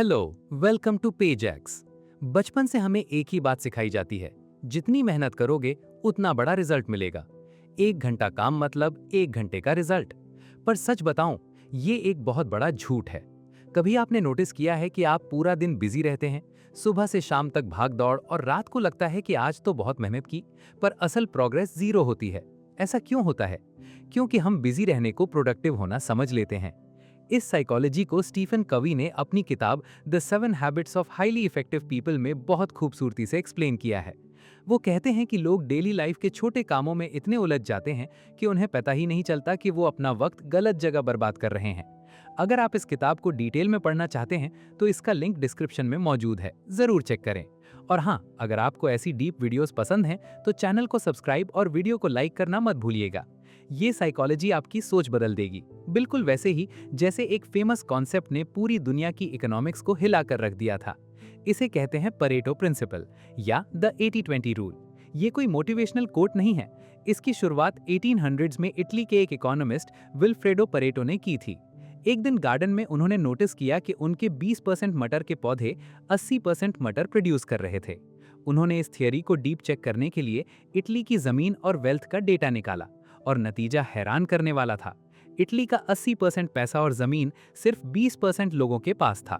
Hello, welcome to पेजैक्स। बचपन से हमें एक ही बात सिखाई जाती है, जितनी मेहनत करोगे उतना बड़ा रिजल्ट मिलेगा। 1 घंटा काम मतलब 1 घंटे का रिजल्ट। पर सच बताऊं, ये एक बहुत बड़ा झूठ है। कभी आपने नोटिस किया है कि आप पूरा दिन बिजी रहते हैं, सुबह से शाम तक भाग दौड़, और रात को लगता है कि आज तो बहुत मेहनत की, पर असल प्रोग्रेस जीरो होती है। ऐसा क्यों होता है? क्योंकि हम बिजी रहने को प्रोडक्टिव होना समझ लेते हैं। इस साइकोलॉजी को स्टीफन कवी ने अपनी किताब the 7 habits of highly effective people में बहुत खूबसूरती से एक्सप्लेन किया है। वो कहते हैं कि लोग डेली लाइफ के छोटे कामों में इतने उलझ जाते हैं कि उन्हें पता ही नहीं चलता कि वो अपना वक्त गलत जगह बर्बाद कर रहे हैं। अगर आप इस किताब को डिटेल में पढ़ना चाहते हैं तो इसका लिंक डिस्क्रिप्शन में मौजूद है, जरूर चेक करें। और हाँ, अगर आपको ऐसी डीप वीडियोस पसंद हैं तो चैनल को सब्सक्राइब और वीडियो को लाइक करना मत भूलिएगा। ये साइकोलॉजी आपकी सोच बदल देगी, बिल्कुल वैसे ही जैसे एक फेमस कॉन्सेप्ट ने पूरी दुनिया की इकोनॉमिक्स को हिला कर रख दिया था। इसे कहते हैं परेटो प्रिंसिपल या द 80-20 रूल। ये कोई मोटिवेशनल कोट नहीं है। इसकी शुरुआत 1800s में इटली के एक इकोनॉमिस्ट विल्फ्रेडो परेटो ने की थी। एक दिन गार्डन में उन्होंने नोटिस किया कि उनके 20% मटर के पौधे 80% मटर प्रोड्यूस कर रहे थे। उन्होंने इस थियरी को डीप चेक करने के लिए इटली की जमीन और वेल्थ का डेटा निकाला, और नतीजा हैरान करने वाला था। इटली का 80% पैसा और जमीन सिर्फ 20% लोगों के पास था।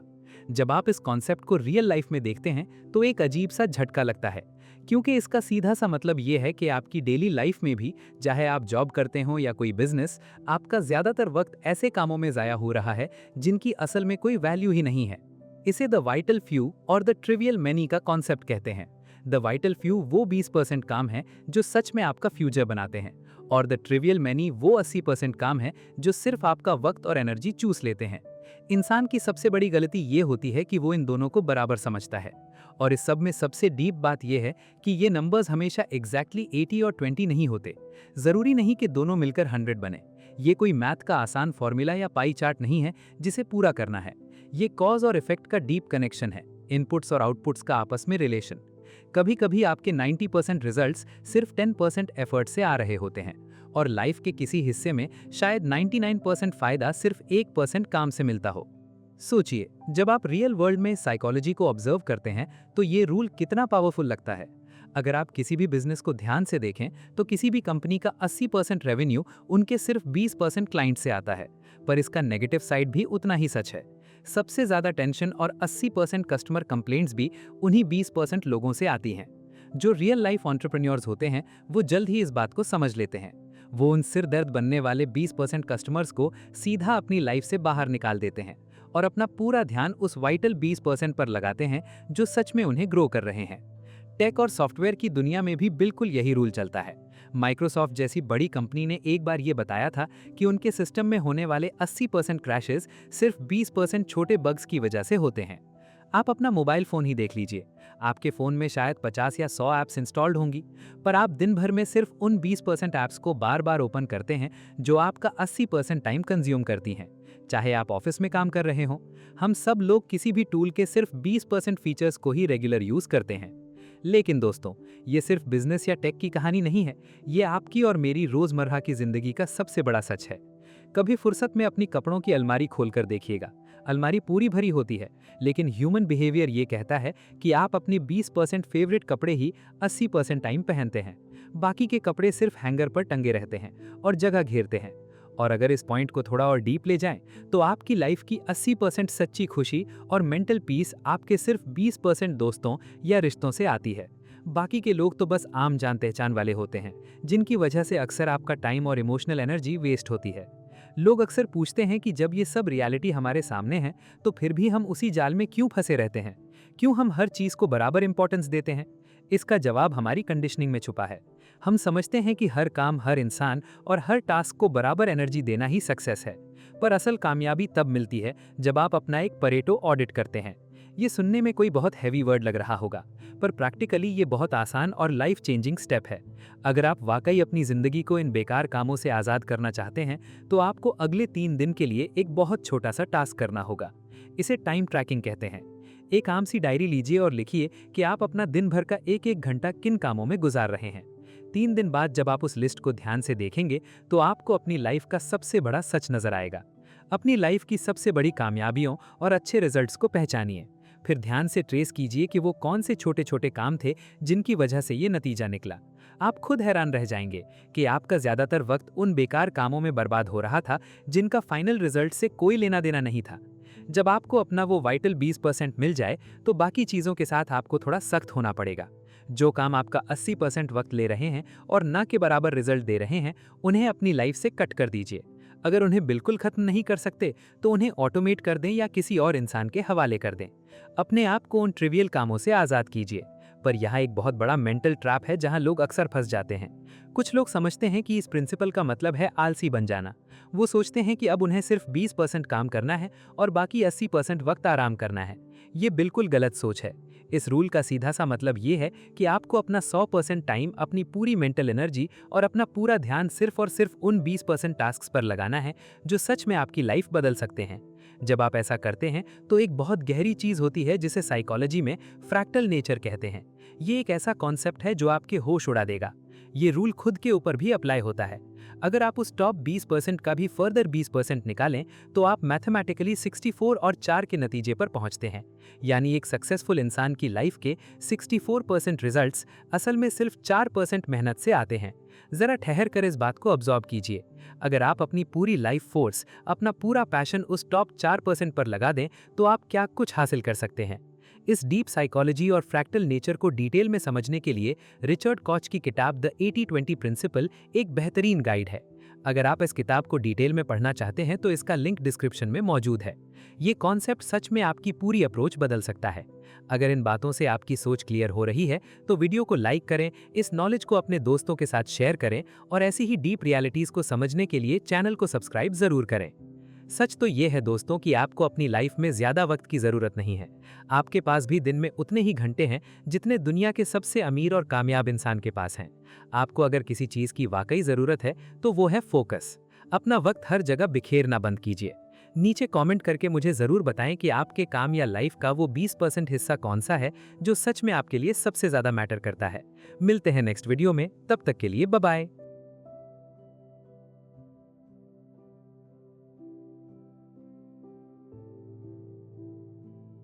जब आप इस कॉन्सेप्ट को रियल लाइफ में देखते हैं तो एक अजीब सा झटका लगता है, क्योंकि इसका सीधा सा मतलब ये है कि आपकी डेली लाइफ में भी, चाहे आप जॉब करते हो या कोई बिजनेस, आपका ज्यादातर वक्त ऐसे कामों में जाया हो रहा है जिनकी असल में कोई वैल्यू ही नहीं है। इसे द वाइटल फ्यू और द ट्रिवियल मैनी का कॉन्सेप्ट कहते हैं। द वाइटल फ्यू वो 20% काम है जो सच में आपका फ्यूचर बनाते हैं, और द ट्रिवियल मैनी वो 80% काम है जो सिर्फ आपका वक्त और एनर्जी चूस लेते हैं। इंसान की सबसे बड़ी गलती ये होती है कि वो इन दोनों को बराबर समझता है। और इस सब में सबसे डीप बात यह है कि ये नंबर्स हमेशा एग्जैक्टली 80 और 20 नहीं होते। जरूरी नहीं कि दोनों मिलकर 100 बने। ये कोई मैथ का आसान फॉर्मूला या पाई चार्ट नहीं है जिसे पूरा करना है। ये कॉज और इफेक्ट का डीप कनेक्शन है, इनपुट्स और आउटपुट्स का आपस में रिलेशन। कभी कभी आपके 90% रिजल्ट्स सिर्फ 10% एफर्ट से आ रहे होते हैं, और लाइफ के किसी हिस्से में शायद 99% फायदा सिर्फ 1% काम से मिलता हो। सोचिए, जब आप रियल वर्ल्ड में साइकोलॉजी को ऑब्जर्व करते हैं तो ये रूल कितना पावरफुल लगता है। अगर आप किसी भी बिजनेस को ध्यान से देखें तो किसी भी कंपनी का 80% रेवेन्यू उनके सिर्फ 20% क्लाइंट से आता है, पर इसका नेगेटिव साइड भी उतना ही सच है। सबसे ज्यादा टेंशन और 80% कस्टमर कंप्लेंट्स भी उन्हीं 20% लोगों से आती हैं। जो रियल लाइफ एंटरप्रेन्योर्स होते हैं वो जल्द ही इस बात को समझ लेते हैं। वो उन सिर दर्द बनने वाले 20% कस्टमर्स को सीधा अपनी लाइफ से बाहर निकाल देते हैं और अपना पूरा ध्यान उस वाइटल 20% पर लगाते हैं जो सच में उन्हें ग्रो कर रहे हैं। टेक और सॉफ्टवेयर की दुनिया में भी बिल्कुल यही रूल चलता है। माइक्रोसॉफ्ट जैसी बड़ी कंपनी ने एक बार ये बताया था कि उनके सिस्टम में होने वाले 80% क्रैशेस सिर्फ 20% छोटे बग्स की वजह से होते हैं। आप अपना मोबाइल फोन ही देख लीजिए। आपके फोन में शायद 50 या 100 ऐप्स इंस्टॉल्ड होंगी, पर आप दिन भर में सिर्फ उन 20% ऐप्स को बार बार ओपन करते हैं जो आपका 80% टाइम कंज्यूम करती हैं, चाहे आप ऑफिस में काम कर रहे हो। हम सब लोग किसी भी टूल के सिर्फ 20% फीचर्स को ही रेगुलर यूज करते हैं। लेकिन दोस्तों, ये सिर्फ बिजनेस या टेक की कहानी नहीं है, ये आपकी और मेरी रोजमर्रा की जिंदगी का सबसे बड़ा सच है। कभी फुर्सत में अपनी कपड़ों की अलमारी खोलकर देखिएगा। अलमारी पूरी भरी होती है, लेकिन ह्यूमन बिहेवियर ये कहता है कि आप अपनी 20% फेवरेट कपड़े ही 80% टाइम पहनते हैं। बाकी के कपड़े सिर्फ हैंगर पर टंगे रहते हैं और जगह घेरते हैं। और अगर इस पॉइंट को थोड़ा और डीप ले जाएं, तो आपकी लाइफ की 80% सच्ची खुशी और मेंटल पीस आपके सिर्फ 20% दोस्तों या रिश्तों से आती है। बाकी के लोग तो बस आम जान पहचान वाले होते हैं, जिनकी वजह से अक्सर आपका टाइम और इमोशनल एनर्जी वेस्ट होती है। लोग अक्सर पूछते हैं कि जब ये सब रियलिटी हमारे सामने है तो फिर भी हम उसी जाल में क्यों फंसे रहते हैं? क्यों हम हर चीज को बराबर इंपॉर्टेंस देते हैं? इसका जवाब हमारी कंडीशनिंग में छुपा है। हम समझते हैं कि हर काम, हर इंसान और हर टास्क को बराबर एनर्जी देना ही सक्सेस है। पर असल कामयाबी तब मिलती है जब आप अपना एक परेटो ऑडिट करते हैं। ये सुनने में कोई बहुत हैवी वर्ड लग रहा होगा, पर प्रैक्टिकली ये बहुत आसान और लाइफ चेंजिंग स्टेप है। अगर आप वाकई अपनी जिंदगी को इन बेकार कामों से आज़ाद करना चाहते हैं तो आपको अगले 3 दिन के लिए एक बहुत छोटा सा टास्क करना होगा। इसे टाइम ट्रैकिंग कहते हैं। एक आम सी डायरी लीजिए और लिखिए कि आप अपना दिन भर का एक एक घंटा किन कामों में गुजार रहे हैं। 3 दिन बाद जब आप उस लिस्ट को ध्यान से देखेंगे तो आपको अपनी लाइफ का सबसे बड़ा सच नजर आएगा। अपनी लाइफ की सबसे बड़ी कामयाबियों और अच्छे रिजल्ट्स को पहचानिए। फिर ध्यान से ट्रेस कीजिए कि वो कौन से छोटे छोटे काम थे जिनकी वजह से ये नतीजा निकला। आप खुद हैरान रह जाएंगे कि आपका ज्यादातर वक्त उन बेकार कामों में बर्बाद हो रहा था जिनका फाइनल रिजल्ट से कोई लेना देना नहीं था। जब आपको अपना वो वाइटल 20% मिल जाए तो बाकी चीज़ों के साथ आपको थोड़ा सख्त होना पड़ेगा। जो काम आपका 80% वक्त ले रहे हैं और ना के बराबर रिजल्ट दे रहे हैं, उन्हें अपनी लाइफ से कट कर दीजिए। अगर उन्हें बिल्कुल खत्म नहीं कर सकते तो उन्हें ऑटोमेट कर दें या किसी और इंसान के हवाले कर दें। अपने आप को उन ट्रिवियल कामों से आज़ाद कीजिए। पर यहाँ एक बहुत बड़ा मेंटल ट्रैप है जहाँ लोग अक्सर फंस जाते हैं। कुछ लोग समझते हैं कि इस प्रिंसिपल का मतलब है आलसी बन जाना। वो सोचते हैं कि अब उन्हें सिर्फ 20% काम करना है और बाकी 80% वक्त आराम करना है। ये बिल्कुल गलत सोच है। इस रूल का सीधा सा मतलब ये है कि आपको अपना 100% टाइम, अपनी पूरी मेंटल एनर्जी और अपना पूरा ध्यान सिर्फ और सिर्फ उन 20% टास्क्स पर लगाना है जो सच में आपकी लाइफ बदल सकते हैं। जब आप ऐसा करते हैं तो एक बहुत गहरी चीज होती है जिसे साइकोलॉजी में फ्रैक्टल नेचर कहते हैं। ये एक ऐसा कॉन्सेप्ट है जो आपके होश उड़ा देगा। ये रूल खुद के ऊपर भी अप्लाई होता है। अगर आप उस टॉप 20% का भी फर्दर 20% निकालें तो आप मैथमेटिकली 64 और 4 के नतीजे पर पहुंचते हैं। यानी एक सक्सेसफुल इंसान की लाइफ के 64% रिजल्ट्स असल में सिर्फ 4% मेहनत से आते हैं। जरा ठहर कर इस बात को ऑब्जर्व कीजिए। अगर आप अपनी पूरी लाइफ फोर्स, अपना पूरा पैशन उस टॉप 4% पर लगा दें तो आप क्या कुछ हासिल कर सकते हैं। इस डीप साइकोलॉजी और फ्रैक्टल नेचर को डिटेल में समझने के लिए रिचर्ड कॉच की किताब द 80-20 प्रिंसिपल एक बेहतरीन गाइड है। अगर आप इस किताब को डिटेल में पढ़ना चाहते हैं तो इसका लिंक डिस्क्रिप्शन में मौजूद है। ये कॉन्सेप्ट सच में आपकी पूरी अप्रोच बदल सकता है। अगर इन बातों से आपकी सोच क्लियर हो रही है तो वीडियो को लाइक करें, इस नॉलेज को अपने दोस्तों के साथ शेयर करें और ऐसी ही डीप रियलिटीज को समझने के लिए चैनल को सब्सक्राइब जरूर करें। सच तो ये है दोस्तों कि आपको अपनी लाइफ में ज्यादा वक्त की जरूरत नहीं है। आपके पास भी दिन में उतने ही घंटे हैं जितने दुनिया के सबसे अमीर और कामयाब इंसान के पास हैं। आपको अगर किसी चीज की वाकई जरूरत है तो वो है फोकस। अपना वक्त हर जगह बिखेरना बंद कीजिए। नीचे कमेंट करके मुझे जरूर बताएं कि आपके काम या लाइफ का वो 20% हिस्सा कौन सा है जो सच में आपके लिए सबसे ज्यादा मैटर करता है। मिलते हैं नेक्स्ट वीडियो में, तब तक के लिए बाय बाय।